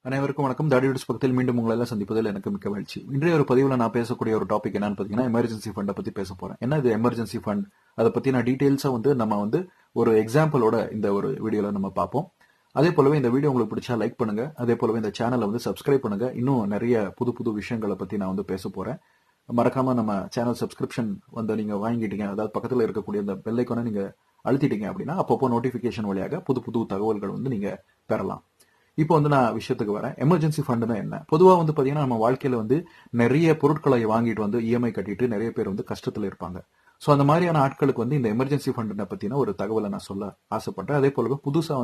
அனைவருக்கும் வணக்கம். தாடியோட பக்கத்தில் மீண்டும் உங்களை எல்லாம் சந்திப்பதில் எனக்கு மிக்க மகிழ்ச்சி. இன்றைய ஒரு பதிவில் நான் பேசக்கூடிய ஒரு டாபிக் என்னன்னு பார்த்தீங்கன்னா, எமர்ஜென்சி ஃபண்டை பத்தி பேச போறேன். என்ன இது எமர்ஜென்சி ஃபண்ட்? அதை பத்தி நான் டீடைல்ஸா நம்ம ஒரு எக்ஸாம்பிளோட இந்த ஒரு வீடியோல நம்ம பார்ப்போம். அதே போலவே இந்த வீடியோ உங்களுக்கு பிடிச்சா லைக் பண்ணுங்க. அதே போலவே இந்த சேனலை சப்ஸ்கிரைப் பண்ணுங்க. இன்னும் நிறைய புது புது விஷயங்களை பத்தி நான் பேச போறேன். மறக்காம நம்ம சேனல் சப்ஸ்கிரிப்ஷன் நீங்க வாங்கிட்டீங்க, அதாவது பக்கத்தில் இருக்கக்கூடிய இந்த பெல் ஐகானை நீங்க அழுத்திட்டீங்க அப்படின்னா அப்பப்போ நோட்டிபிகேஷன் வழியாக புது புது தகவல்கள் நீங்க பெறலாம். இப்போ நான் விஷயத்துக்கு வரேன். எமர்ஜென்சி ஃபண்டுனா என்ன? பொதுவா பாத்தீங்கன்னா நம்ம வாழ்க்கையில நிறைய பொருட்களை வாங்கிட்டு இஎம்ஐ கட்டிட்டு நிறைய பேர் கஷ்டத்துல இருப்பாங்க. ஸோ அந்த மாதிரியான ஆட்களுக்கு இந்த எமர்ஜென்சி ஃபண்டை பத்தின ஒரு தகவலை நான் சொல்ல ஆசைப்பட்டேன். அதே போலவே புதுசா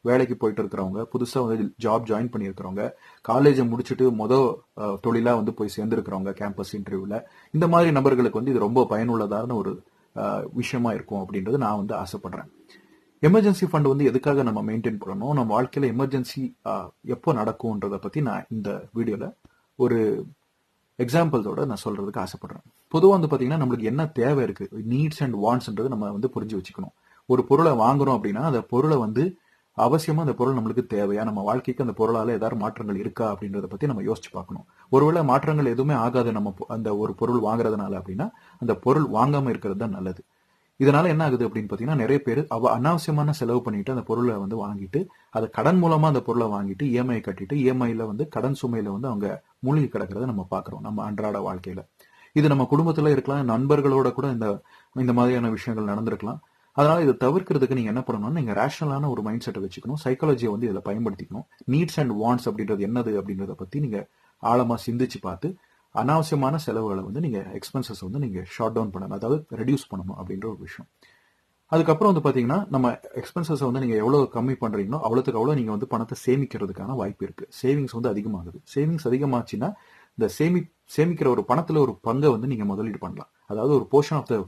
வேலைக்கு போயிட்டு இருக்கிறவங்க, புதுசா ஜாப் ஜாயின் பண்ணியிருக்கிறவங்க, காலேஜை முடிச்சுட்டு தொழிலா போய் சேர்ந்திருக்கிறவங்க கேம்பஸ் இன்டர்வியூல, இந்த மாதிரி நபர்களுக்கு இது ரொம்ப பயனுள்ளதான ஒரு விஷயமா இருக்கும் அப்படின்றது நான் ஆசைப்படுறேன். எமர்ஜென்சி ஃபண்ட் எதுக்காக நம்ம மெயின்டைன் பண்ணணும், நம்ம வாழ்க்கையில எமர்ஜென்சி எப்போ நடக்கும்ன்றத பத்தி நான் இந்த வீடியோல ஒரு எக்ஸாம்பிள்ஸோட நான் சொல்றதுக்கு ஆசைப்படுறேன். பொதுவாக பாத்தீங்கன்னா நம்மளுக்கு என்ன தேவை இருக்கு, நீட்ஸ் அண்ட் வாண்ட்ஸ்ன்றது நம்ம புரிஞ்சு வச்சுக்கணும். ஒரு பொருளை வாங்குறோம் அப்படின்னா அந்த பொருளை அவசியமா அந்த பொருள் நம்மளுக்கு தேவையா, நம்ம வாழ்க்கைக்கு அந்த பொருளால ஏதாவது மாற்றங்கள் இருக்கா அப்படின்றத பத்தி நம்ம யோசிச்சு பார்க்கணும். ஒருவேளை மாற்றங்கள் எதுவுமே ஆகாது நம்ம அந்த ஒரு பொருள் வாங்குறதுனால அப்படின்னா அந்த பொருள் வாங்காம இருக்கிறது தான் நல்லது. இதனால என்ன ஆகுது அப்படின்னு பாத்தீங்கன்னா, நிறைய பேர் அனாவசியமான செலவு பண்ணிட்டு அந்த பொருளை வாங்கிட்டு, அதை கடன் மூலமா அந்த பொருளை வாங்கிட்டு இஎம்ஐ கட்டிட்டு இஎம்ஐல கடன் சுமையில அவங்க மூழ்கி கிடக்கிறத நம்ம பாக்குறோம் நம்ம அன்றாட வாழ்க்கையில. இது நம்ம குடும்பத்துல இருக்கலாம், நண்பர்களோட கூட இந்த மாதிரியான விஷயங்கள் நடந்திருக்கலாம். அதனால இதை தவிர்க்கிறதுக்கு நீங்க என்ன பண்ணணும்னா, நீங்க ரேஷனலான ஒரு மைண்ட் செட்டை வச்சுக்கணும். சைக்காலஜியை இதுல பயன்படுத்திக்கணும். நீட்ஸ் அண்ட் வாண்ட்ஸ் அப்படின்றது என்னது அப்படின்றத பத்தி நீங்க ஆழமா சிந்திச்சு பார்த்து அனாவசியமான செலவுகளை நீங்க எக்ஸ்பென்சஸ் நீங்க ஷார்ட் டவுன் பண்ணணும், அதாவது ரெடியூஸ் பண்ணணும் அப்படின்ற ஒரு விஷயம். அதுக்கப்புறம் பாத்தீங்கன்னா நம்ம எக்ஸ்பென்சஸ் நீங்க எவ்வளவு கம்மி பண்றீங்களோ அவ்வளவுக்கு அவ்வளவு நீங்க பணத்தை சேமிக்கிறதுக்கான வாய்ப்பு இருக்கு. சேவிங்ஸ் அதிகமாகுது. சேவிங்ஸ் அதிகமாச்சுன்னா இந்த சேமிக்கிற ஒரு பணத்துல ஒரு பங்கை நீங்க முதலீடு பண்ணலாம். அதாவது ஒரு போர்ஷன் ஆஃப் த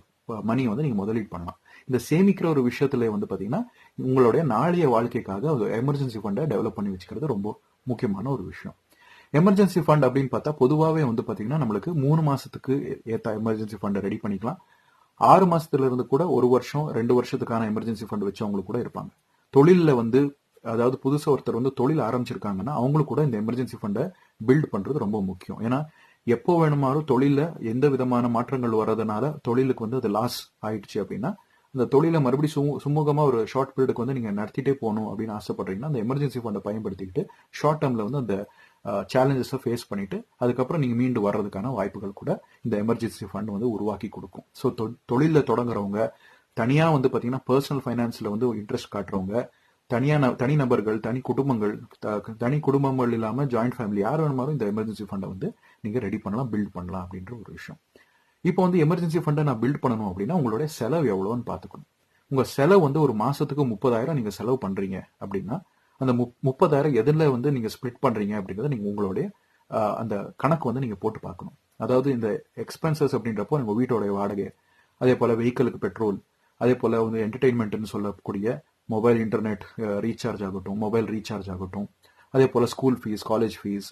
மணி நீங்க முதலீடு பண்ணலாம். இந்த சேமிக்கிற ஒரு விஷயத்துல பாத்தீங்கன்னா உங்களுடைய நாளைய வாழ்க்கைக்காக ஒரு எமர்ஜென்சி ஃபண்டை டெவலப் பண்ணி வச்சுக்கிறது ரொம்ப முக்கியமான ஒரு விஷயம். எமர்ஜென்சி ஃபண்ட் அப்படின்னு பார்த்தா பொதுவாகவே பாத்தீங்கன்னா நம்மளுக்கு 3 மாசத்துக்கு ஏத்த எமர்ஜென்சி ஃபண்டை ரெடி பண்ணிக்கலாம். 6 மாசத்துல இருந்து கூட 1 வருஷம் 2 வருஷத்துக்கான எமர்ஜென்சி ஃபண்ட் வச்சவங்களுக்கு கூட இருப்பாங்க. தொழில அதாவது புதுசா ஒருத்தர் தொழில் ஆரம்பிச்சிருக்காங்கன்னா அவங்களுக்கு கூட இந்த எமர்ஜென்சி ஃபண்டை பில்ட் பண்றது ரொம்ப முக்கியம். ஏன்னா எப்போ வேணுமாலும் தொழில எந்த விதமான மாற்றங்கள் வர்றதுனால தொழிலுக்கு அது லாஸ் ஆயிடுச்சு அப்படின்னா அந்த தொழிலை மறுபடியும் சுமூகமா ஒரு ஷார்ட் பீரியடுக்கு நீங்க நடத்திட்டே போகணும் அப்படின்னு ஆசைப்படுறீங்கன்னா அந்த எமர்ஜென்சி ஃபண்டை பயன்படுத்திக்கிட்டு ஷார்ட் டேர்ம்ல அந்த சேலஞ்சஸை ஃபேஸ் பண்ணிட்டு அதுக்கப்புறம் நீங்க மீண்டு வர்றதுக்கான வாய்ப்புகள் கூட இந்த எமர்ஜென்சி ஃபண்ட் உருவாக்கி கொடுக்கும். ஸோ தொழில தொடங்குறவங்க, தனியா பாத்தீங்கன்னா பர்சனல் ஃபைனான்ஸ்ல இன்ட்ரெஸ்ட் காட்டுறவங்க, தனிநபர்கள், தனி குடும்பங்கள் இல்லாம ஜாயிண்ட் ஃபேமிலி யார் வேணுமாலும் இந்த எமர்ஜென்சி ஃபண்டை நீங்க ரெடி பண்ணலாம், பில்ட் பண்ணலாம் அப்படின்ற ஒரு விஷயம். இப்போ எமர்ஜென்சி ஃபண்டை நான் பில்ட் பண்ணணும் அப்படின்னா உங்களுடைய செலவு எவ்வளவுன்னு பாத்துக்கணும். உங்க செலவு ஒரு மாசத்துக்கு 30,000 நீங்க செலவு பண்றீங்க அப்படின்னா அந்த 30,000 எதுல நீங்க ஸ்பிளிட் பண்றீங்க அப்படிங்கறத நீங்க உங்களுடைய அந்த கணக்கு நீங்க போட்டு பார்க்கணும். அதாவது இந்த எக்ஸ்பென்சஸ் அப்படின்றப்போ உங்க வீட்டோட வாடகை, அதே போல வெஹிக்கிளுக்கு பெட்ரோல், அதே போல என்டர்டெயின்மெண்ட்னு சொல்லக்கூடிய மொபைல் இன்டர்நெட் ரீசார்ஜ் ஆகட்டும், மொபைல் ரீசார்ஜ் ஆகட்டும், அதே போல ஸ்கூல் ஃபீஸ், காலேஜ் ஃபீஸ்,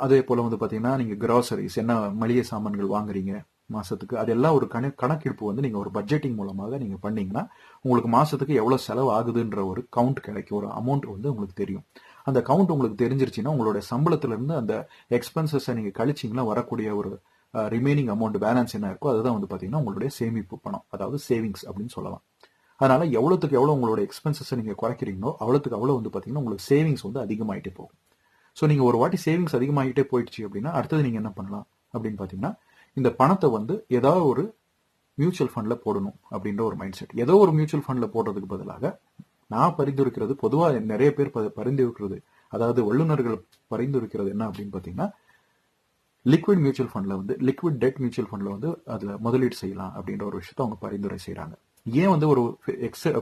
அதே போல பாத்தீங்கன்னா நீங்க கிராசரிஸ் என்ன மளிகை சாமான்கள் வாங்குறீங்க மாசத்துக்கு, அதெல்லாம் ஒரு கணக்கெடுப்பு நீங்க ஒரு பட்ஜெட்டிங் மூலமாக நீங்க பண்ணீங்கன்னா உங்களுக்கு மாசத்துக்கு எவ்வளவு செலவு ஆகுதுன்ற ஒரு கவுண்ட் கிடைக்கும், ஒரு அமௌண்ட் உங்களுக்கு தெரியும். அந்த கவுண்ட் உங்களுக்கு தெரிஞ்சிருச்சுன்னா உங்களுடைய சம்பளத்துல இருந்து அந்த எக்ஸ்பென்சஸை நீங்க கழிச்சிங்கன்னா வரக்கூடிய ஒரு ரிமைனிங் அமௌண்ட் பேலன்ஸ் என்ன இருக்கோ அதுதான் பாத்தீங்கன்னா உங்களுடைய சேமிப்பு பணம், அதாவது சேவிங்ஸ் அப்படின்னு சொல்லலாம். அதனால எவ்வளவுக்கு எவ்வளவு உங்களோட எக்ஸ்பென்சஸை நீங்க குறைக்கிறீங்களோ அவ்வளவுக்கு அவ்வளவு பாத்தீங்கன்னா உங்களுக்கு சேவிங்ஸ் அதிகமாயிட்டே போகும். ஸோ நீங்க ஒரு வாட்டி சேவிங்ஸ் அதிகமாகிட்டே போயிடுச்சு அப்படின்னா அடுத்தது நீங்க என்ன பண்ணலாம் அப்படின்னு பாத்தீங்கன்னா இந்த பணத்தை ஏதாவது ஒரு மியூச்சுவல் ஃபண்ட்ல போடணும் அப்படின்ற ஒரு மைண்ட் செட். ஏதோ ஒரு மியூச்சுவல் ஃபண்ட்ல போடுறதுக்கு பதிலாக நான் பரிந்துரைக்கிறது, பொதுவாக நிறைய பேர் பரிந்துரைக்கிறது, அதாவது வல்லுநர்கள் பரிந்துரைக்கிறது என்ன அப்படின்னு பாத்தீங்கன்னா லிக்விட் மியூச்சுவல் ஃபண்ட்ல லிக்விட் டெட் மியூச்சுவல் ஃபண்ட்ல அதுல முதலீடு செய்யலாம் அப்படின்ற ஒரு விஷயத்த அவங்க பரிந்துரை செய்யறாங்க. ஏன் ஒரு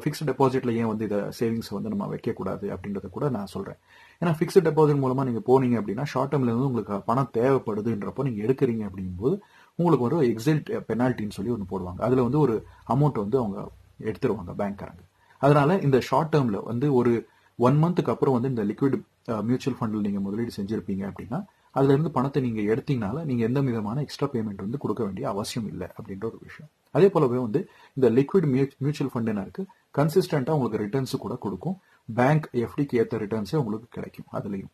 பிக்ஸ்ட் டெபாசிட்ல ஏன் இதை சேவிங்ஸ் நம்ம வைக்க கூடாது அப்படின்றத கூட நான் சொல்றேன். ஏன்னா பிக்ஸ்ட் டெபாசிட் மூலமா நீங்க போனீங்க அப்படின்னா ஷார்ட் டேர்ம்ல உங்களுக்கு பணம் தேவைப்படுதுன்றப்போ நீங்க எடுக்கிறீங்க அப்படிங்கும்போது உங்களுக்கு ஒரு எக்ஸிட் பெனால்ட்டின்னு சொல்லி ஒன்று போடுவாங்க. அதுல ஒரு அமௌண்ட் அவங்க எடுத்துருவாங்க பேங்க்காரங்க. அதனால இந்த ஷார்ட் டேர்ம்ல ஒரு 1 மந்த்துக்கு அப்புறம் இந்த லிக்விட் மியூச்சுவல் ஃபண்ட்ல நீங்க முதலீடு செஞ்சிருப்பீங்க அப்படின்னா அதுல இருந்து பணத்தை நீங்க எடுத்தீங்கனால நீங்க எந்த விதமான எக்ஸ்ட்ரா பேமெண்ட் கொடுக்க வேண்டிய அவசியம் இல்லை அப்படின்ற ஒரு விஷயம். அதே போலவே இந்த லிக்விட் மியூச்சுவல் ஃபண்ட் என்ன இருக்கு, கன்சிஸ்டன்டா உங்களுக்கு ரிட்டர்ன்ஸ் கூட கொடுக்கும். பேங்க் எஃப்டிக்கு ஏத்த ரிட்டர்ன்ஸே உங்களுக்கு கிடைக்கும் அதுலயும்.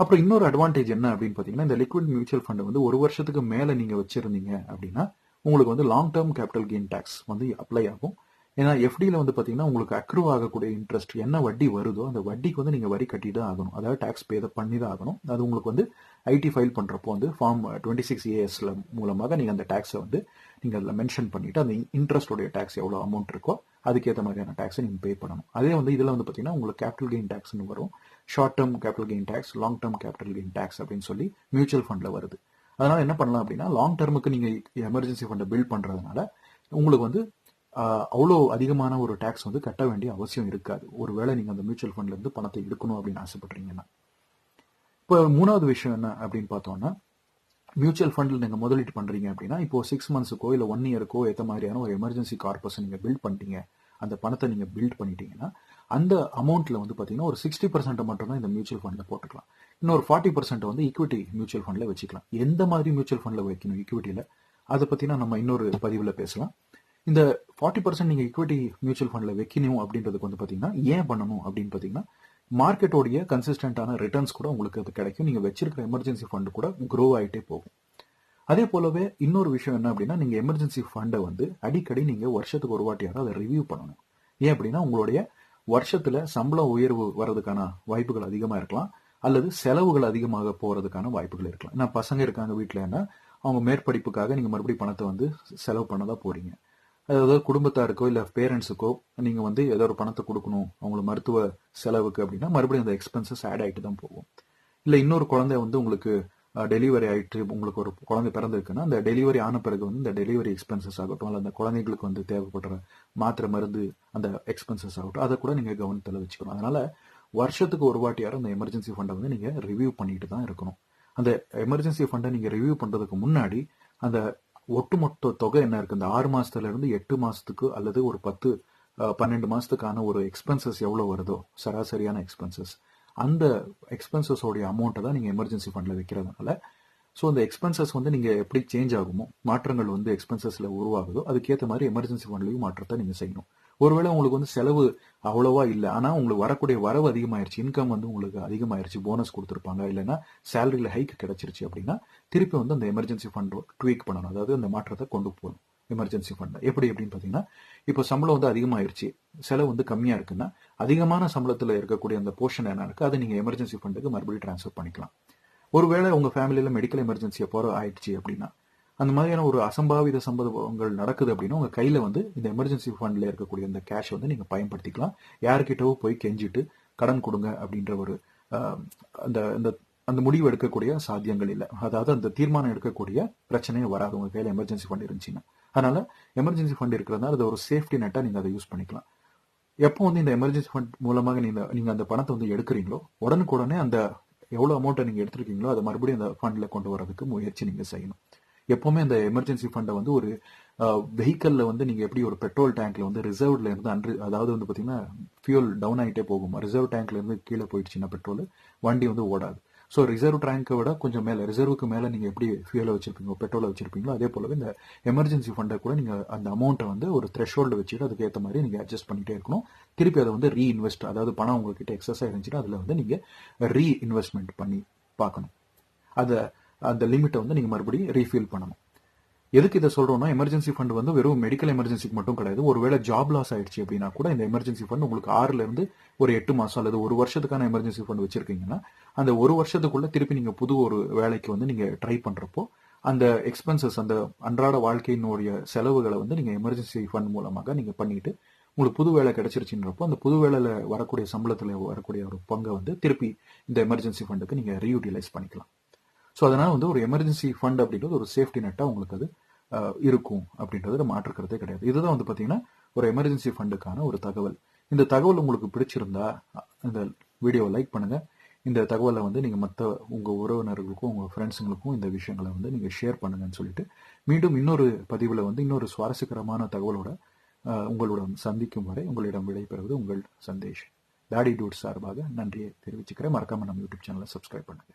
அப்புறம் இன்னொரு அட்வான்டேஜ் என்ன அப்படின்னு பார்த்தீங்கன்னா, இந்த லிக்விட் மியூச்சுவல் ஃபண்ட் வந்து ஒரு வருஷத்துக்கு மேலே நீங்கள் வச்சிருந்தீங்க அப்படின்னா உங்களுக்கு வந்து long term capital gain tax வந்து அப்ளை ஆகும். ஏன்னா எஃப்டியில் வந்து பார்த்தீங்கன்னா உங்களுக்கு அக்ரூ ஆகக்கூடிய இன்ட்ரெஸ்ட் என்ன வட்டி வருதோ அந்த வட்டிக்கு வந்து நீங்கள் வரி கட்டி தான் ஆகணும். அதாவது டேக்ஸ் பே பண்ணி தான் ஆகணும். அது உங்களுக்கு வந்து ஐடி ஃபைல் பண்ணுறப்போ வந்து ஃபார்ம் 26AS மூலமாக நீங்கள் அந்த டேக்ஸை வந்து நீங்கள் அதில் மென்ஷன் பண்ணிவிட்டு அந்த இன்ட்ரெஸ்டோடைய டேக்ஸ் எவ்வளோ அமௌண்ட் இருக்கோ அதுக்கேற்ற மாதிரியான டேக்ஸை நீங்கள் பே பண்ணணும். அதே வந்து இதில் வந்து பார்த்தீங்கன்னா உங்களுக்கு கேபிட்டல் கெயின் டேக்ஸ்னு வரும். Short term capital gain tax, long term capital gain tax அப்படின்னு சொல்லி மியூச்சுவல் ஃபண்டில் வருது. அதனால என்ன பண்ணலாம் அப்படின்னா லாங் டேர்முக்கு நீங்கள் எமர்ஜென்சி ஃபண்டை பில்ட் பண்ணுறதுனால உங்களுக்கு வந்து அவ்வளோ அதிகமான ஒரு டேக்ஸ் வந்து கட்ட வேண்டிய அவசியம் இருக்காது. ஒருவேளை நீங்கள் அந்த மியூச்சுவல் ஃபண்ட்லேருந்து பணத்தை எடுக்கணும் அப்படின்னு ஆசைப்படுறீங்கன்னா. இப்போ மூணாவது விஷயம் என்ன அப்படின்னு பார்த்தோம்னா, மியூச்சுவல் ஃபண்டில் நீங்கள் முதலீட்டு பண்ணுறீங்க அப்படின்னா இப்போ 6 மந்த்ஸுக்கோ இல்லை 1 இயருக்கோ ஏற்ற மாதிரியான ஒரு எமர்ஜென்சி கார்பஸை நீங்கள் பில்ட் பண்ணிட்டீங்க, அந்த பணத்தை நீங்கள் பில்ட் பண்ணிட்டீங்கன்னா அந்த அமௌண்ட்டில் வந்து பார்த்தீங்கன்னா ஒரு 60% மட்டும் தான் இந்த மியூச்சுவல் ஃபண்டில் போட்டுக்கலாம். இன்னொரு 40% வந்து ஈக்விட்டி மியூச்சுவல் ஃபண்டில் வச்சுக்கலாம். எந்த மாதிரி மியூச்சுவல் ஃபண்டில் வைக்கணும் ஈக்விட்டியில், அதை பற்றினா நம்ம இன்னொரு பதிவில் பேசலாம். இந்த 40% நீங்கள் ஈக்விட்டி மியூச்சுவல் ஃபண்டில் வைக்கணும் அப்படின்றதுக்கு வந்து பார்த்தீங்கன்னா ஏன் பண்ணணும் அப்படின்னு பார்த்தீங்கன்னா, மார்க்கெட்டோடைய கன்சிஸ்டன்டான ரிட்டர்ன்ஸ் கூட உங்களுக்கு அது கிடைக்கும். நீங்கள் வச்சிருக்கிற எமர்ஜென்சி ஃபண்டு கூட க்ரோ ஆகிட்டே போகும். அதே போலவே இன்னொரு விஷயம் என்ன அப்படின்னா, நீங்கள் எமர்ஜென்சி ஃபண்டை வந்து அடிக்கடி நீங்கள் வருஷத்துக்கு ஒரு வாட்டியாவது அதை ரிவ்யூ பண்ணணும். ஏன் அப்படின்னா உங்களுடைய வருஷத்துல சம்பள உயர்வு வர்றதுக்கான வாய்ப்புகள் அதிகமாக இருக்கலாம், அல்லது செலவுகள் அதிகமாக போறதுக்கான வாய்ப்புகள் இருக்கலாம். ஏன்னா பசங்க இருக்காங்க வீட்டிலன்னா அவங்க மேற்படிப்புக்காக நீங்கள் மறுபடியும் பணத்தை வந்து செலவு பண்ண தான் போறீங்க. அதாவது குடும்பத்தாருக்கோ இல்லை பேரண்ட்ஸுக்கோ நீங்கள் வந்து ஏதோ ஒரு பணத்தை கொடுக்கணும் அவங்கள மருத்துவ செலவுக்கு அப்படின்னா மறுபடியும் அந்த எக்ஸ்பென்சஸ் ஆட் ஆகிட்டு தான் போகும். இல்லை இன்னொரு குழந்தை வந்து உங்களுக்கு டெலிவரி ஆகிட்டு உங்களுக்கு ஒரு குழந்தை பிறந்திருக்குன்னா அந்த டெலிவரி ஆன பிறகு வந்து இந்த டெலிவரி எக்ஸ்பென்சஸ் ஆகட்டும், அல்ல அந்த குழந்தைங்களுக்கு வந்து தேவைப்படுற மாத்திரை மருந்து அந்த எக்ஸ்பென்சஸ் ஆகட்டும், அதை கூட நீங்கள் கவனத்தில் வச்சுக்கணும். அதனால வருஷத்துக்கு ஒரு வாட்டியாரும் அந்த எமர்ஜென்சி ஃபண்டை வந்து நீங்கள் ரிவ்யூ பண்ணிட்டு தான் இருக்கணும். அந்த எமர்ஜென்சி ஃபண்டை நீங்கள் ரிவ்யூ பண்ணுறதுக்கு முன்னாடி அந்த ஒட்டுமொத்த தொகை என்ன இருக்கு, இந்த 6 மாசத்துல இருந்து 8 மாசத்துக்கு அல்லது ஒரு 10-12 மாசத்துக்கான ஒரு எக்ஸ்பென்சஸ் எவ்வளோ வருதோ சராசரியான எக்ஸ்பென்சஸ், அந்த எக்ஸ்பென்சஸோடைய அமௌண்ட்டை தான் நீங்கள் எமர்ஜென்சி ஃபண்டில் வைக்கிறதுனால ஸோ அந்த எக்ஸ்பென்சஸ் வந்து நீங்கள் எப்படி சேஞ்ச் ஆகுமோ, மாற்றங்கள் வந்து எக்ஸ்பென்சஸில் உருவாகுதோ அதுக்கேற்ற மாதிரி எமர்ஜென்சி ஃபண்ட்லையும் மாற்றத்தை நீங்கள் செய்யணும். ஒருவேளை உங்களுக்கு வந்து செலவு அவ்வளோவா இல்லை, ஆனால் உங்களுக்கு வரக்கூடிய வரவு அதிகமாயிருச்சு, இன்கம் வந்து உங்களுக்கு அதிகமாயிருச்சு, போனஸ் கொடுத்துருப்பாங்க, இல்லைன்னா சேலரியில் ஹைக் கிடைச்சிருச்சு அப்படின்னா திருப்பி வந்து அந்த எமர்ஜென்சி ஃபண்ட் ட்வீக் பண்ணணும். அதாவது அந்த மாற்றத்தை கொண்டு போகணும் எமர்ஜென்சி ஃபண்ட். எப்படி அப்படின்னு பார்த்தீங்கன்னா, இப்போ சம்பளம் வந்து அதிகமாயிருச்சு, செலவு வந்து கம்மியாக இருக்குன்னா அதிகமான சம்பளத்தில் இருக்கக்கூடிய அந்த போர்ஷன் என்ன இருக்குது அதை நீங்கள் எமர்ஜென்சி ஃபண்டுக்கு மறுபடியும் ட்ரான்ஸ்ஃபர் பண்ணிக்கலாம். ஒருவேளை உங்கள் ஃபேமிலியில் மெடிக்கல் எமர்ஜென்சியை போகிற ஆயிடுச்சு அப்படின்னா, அந்த மாதிரியான ஒரு அசம்பாவித சம்பவங்கள் நடக்குது அப்படின்னா உங்கள் கையில் வந்து இந்த எமர்ஜென்சி ஃபண்டில் இருக்கக்கூடிய இந்த கேஷ் வந்து நீங்கள் பயன்படுத்திக்கலாம். யாருக்கிட்டவோ போய் கெஞ்சிட்டு கடன் கொடுங்க அப்படின்ற ஒரு அந்த அந்த முடிவு எடுக்கக்கூடிய சாத்தியங்கள் இல்லை. அதாவது அந்த தீர்மானம் எடுக்கக்கூடிய பிரச்சனையே வராது உங்கள் கையில் எமர்ஜென்சி ஃபண்ட் இருந்துச்சுன்னா. அதனால எமர்ஜென்சி ஃபண்ட் இருக்கிறதுனால அது ஒரு சேஃப்டி நெட்டாக நீங்கள் அதை யூஸ் பண்ணிக்கலாம். எப்போ வந்து இந்த எமர்ஜென்சி ஃபண்ட் மூலமாக நீங்கள் அந்த பணத்தை வந்து எடுக்கிறீங்களோ உடனுக்குடனே அந்த எவ்வளோ அமௌண்ட்டை நீங்கள் எடுத்துருக்கீங்களோ அதை மறுபடியும் அந்த ஃபண்டில் கொண்டு வரதுக்கு முயற்சி நீங்கள் செய்யணும். எப்போவுமே அந்த எமர்ஜென்சி ஃபண்டை வந்து ஒரு வெஹிக்கலில் வந்து நீங்கள் எப்படி ஒரு பெட்ரோல் டேங்க்ல வந்து ரிசர்வ்ல இருந்து அதாவது வந்து பார்த்தீங்கன்னா ஃபியூல் டவுன் ஆகிட்டே போகும். ரிசர்வ் டேங்க்ல இருந்து கீழே போயிடுச்சுன்னா பெட்ரோல் வண்டி வந்து ஓடாது. ஸோ ரிசர்வ் டேங்கை விட கொஞ்சம் மேலே, ரிசர்வுக்கு மேலே நீங்கள் எப்படி ஃபியூலை வச்சிருப்பீங்களோ, பெட்ரோலை வச்சிருப்பீங்களோ, அதே போலவே இந்த எமர்ஜென்சி ஃபண்டை கூட நீங்கள் அந்த அமௌண்ட்டை வந்து ஒரு த்ரெஷ்ஹோல்டு வச்சுட்டு அதுக்கேற்ற மாதிரி நீங்கள் அட்ஜஸ்ட் பண்ணிட்டே இருக்கணும். திருப்பி அதை வந்து ரீஇன்வெஸ்ட், அதாவது பணம் உங்ககிட்ட எக்ஸஸாக இருந்துச்சுன்னா அதில் வந்து நீங்கள் ரீஇன்வெஸ்ட்மெண்ட் பண்ணி பார்க்கணும். அந்த லிமிட்டை வந்து நீங்கள் மறுபடியும் ரீஃபில் பண்ணணும். எதுக்கு இதை சொல்றோம்னா, எமர்ஜென்சி ஃபண்ட் வந்து வெறும் மெடிக்கல் எமர்ஜென்சிக்கு மட்டும் கிடையாது. ஒருவேளை ஜாப் லாஸ் ஆயிடுச்சு அப்படின்னா கூட இந்த எமர்ஜென்சி ஃபண்ட் உங்களுக்கு 6ல இருந்து ஒரு 8 மாசம் அல்லது ஒரு வருஷத்துக்கான எமர்ஜென்சி ஃபண்ட் வச்சிருக்கீங்கன்னா அந்த ஒரு வருஷத்துக்குள்ள திருப்பி நீங்க புது ஒரு வேலைக்கு வந்து நீங்க ட்ரை பண்றப்போ அந்த எக்ஸ்பென்சஸ், அந்த அன்றாட வாழ்க்கையினுடைய செலவுகளை வந்து நீங்க எமர்ஜென்சி ஃபண்ட் மூலமாக நீங்க பண்ணிட்டு உங்களுக்கு புது வேலை கிடைச்சிருச்சுன்றப்போ அந்த புது வேலையில வரக்கூடிய சம்பளத்துல வரக்கூடிய ஒரு பங்கை வந்து திருப்பி இந்த எமர்ஜென்சி ஃபண்டுக்கு நீங்க ரீயூட்டிலைஸ் பண்ணிக்கலாம். ஸோ அதனால வந்து ஒரு எமர்ஜென்சி ஃபண்ட் அப்படின்றது ஒரு சேஃப்டி நெட்டா உங்களுக்கு அது இருக்கும் அப்படின்றது மாற்றுக்கிறதே கிடையாது. இதுதான் வந்து பார்த்தீங்கன்னா ஒரு எமர்ஜென்சி ஃபண்டுக்கான ஒரு தகவல். இந்த தகவல் உங்களுக்கு பிடிச்சிருந்தா இந்த வீடியோவை லைக் பண்ணுங்க. இந்த தகவலை வந்து நீங்கள் மற்ற உங்கள் உறவினர்களுக்கும் உங்கள் ஃப்ரெண்ட்ஸுங்களுக்கும் இந்த விஷயங்களை வந்து நீங்கள் ஷேர் பண்ணுங்கன்னு சொல்லிட்டு மீண்டும் இன்னொரு பதிவில் வந்து இன்னொரு சுவாரஸ்யகரமான தகவலோட உங்களுடன் சந்திக்கும் வரை உங்களிடம் விடைபெறுவது உங்கள் சந்தேஷ். டாடி டூட் சார்பாக நன்றியை தெரிவிச்சுக்கிறேன். மறக்காம நம்ம யூடியூப் சேனலை சப்ஸ்கிரைப் பண்ணுங்க.